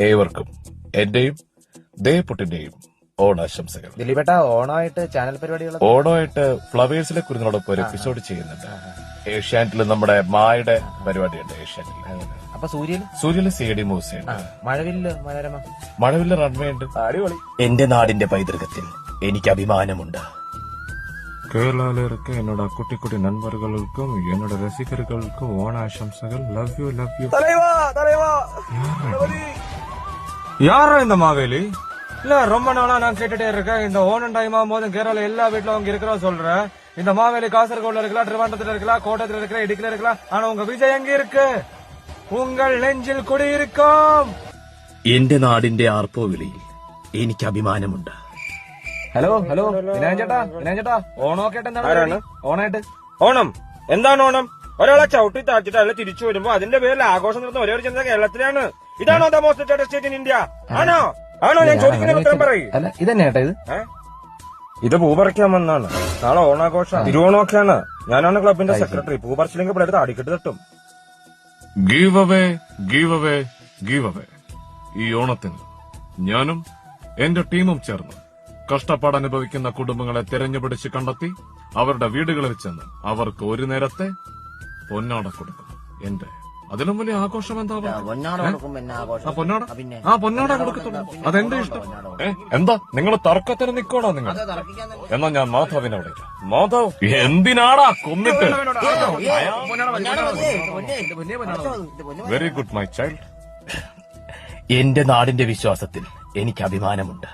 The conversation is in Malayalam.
ഏവർക്കും എന്റെയും ദേപുട്ടിന്റെയും ഓണാശംസകൾ. ദിലീപേട്ട, ഓണമായിട്ട് ചാനൽ പരിപാടികൾ ഓണമായിട്ട് ഫ്ലവേഴ്സിലെ കുറിനോടൊപ്പം ഒരു എപ്പിസോഡ് ചെയ്യുന്നുണ്ട്. ഏഷ്യാനെറ്റിൽ നമ്മുടെ മായുടെ പരിപാടിയുണ്ട്. ഏഷ്യാനെറ്റിൽ അപ്പൊ സൂര്യയില് CID മൂസയുണ്ട്. മഴവില്ല് മനോരമ മഴവില്ല റൺവേ ഉണ്ട്. അടിപൊളി. എന്റെ നാടിന്റെ പൈതൃകത്തിൽ എനിക്ക് അഭിമാനമുണ്ട്. കേരളാല இருக்க என்னோட குட்டி குட்டி நண்பர்களுக்கும் என்னோட ரசிகர்களுக்கும் ஓண ஆசம்சகள். Love you love you. யாரோ இந்த மாவேலி இல்ல, ரொம்ப நாளா நான் கேட்டுட்டே இருக்கேன். இந்த ஓணம் டைம் ஆகும்போது கேரளா எல்லா வீட்டுல அவங்க இருக்கிற சொல்றேன். இந்த மாவேலி காசர்கோட்ல இருக்கலாம், திருவனந்தபுரத்துல இருக்கலாம், கோட்டத்துல இருக்கலாம், இடுக்கில இருக்கலாம். ஆனா உங்க விஜய் எங்க இருக்கு? உங்கள் നെഞ്ചിൽ കുടിയിരിക്കും. എന്റെ നാടിന്റെ ആർപ്പോവിളിയിൽ എനിക്ക് അഭിമാനമുണ്ട്. ഹലോ വിനായൻ ചേട്ടാ ഓണമൊക്കെ ആയിട്ട് എന്താണ് ഓണായിട്ട്? ഓണം എന്താണ് ഓണം? ഒരാളെ ചവിട്ടി താഴ്ത്തിട്ട് അയാളെ തിരിച്ചു വരുമ്പോ അതിന്റെ പേരിൽ ആഘോഷം നടത്തുന്ന ഒരേ ഒരു ജനത കേരളത്തിലാണ്. ഇതാണോ the most stated state in India? ആണോ ഞാൻ ചോദിക്കുന്ന ഉത്തരം പറയും. ഇതന്നെ ചേട്ടാ ഇത് പൂ പറിക്കാൻ വന്നാണ്. നാളെ ഓണാഘോഷം തിരുവോണമൊക്കെയാണ്. ഞാനാണ് ക്ലബിന്റെ സെക്രട്ടറി. പൂ പറിച്ചില്ലെങ്കിൽ പിള്ളേർ താടിക്കെട്ട് തട്ടും. Give away give away give away. ഈ ഓണത്തിന് ഞാനും എന്റെ ടീമും ചേർന്ന് കഷ്ടപ്പാട് അനുഭവിക്കുന്ന കുടുംബങ്ങളെ തെരഞ്ഞുപിടിച്ച് കണ്ടെത്തി അവരുടെ വീടുകളിൽ ചെന്ന് അവർക്ക് ഒരു നേരത്തെ പൊന്നാട കൊടുക്കണം. എന്റെ അതിലും വലിയ ആഘോഷം എന്താ? പൊന്നാട കൊടുക്കത്തുള്ളൂ. അതെന്റെ ഇഷ്ടം. എന്താ നിങ്ങൾ തർക്കത്തിന് നിക്കോണോ? നിങ്ങൾ എന്നാ ഞാൻ മാധവിനെ വിളിക്കാം. മാധവ്, എന്തിനാടാ കൊന്നിട്ട്? Very good my child. എന്റെ നാടിന്റെ വിശ്വാസത്തിൽ എനിക്ക് അഭിമാനമുണ്ട്.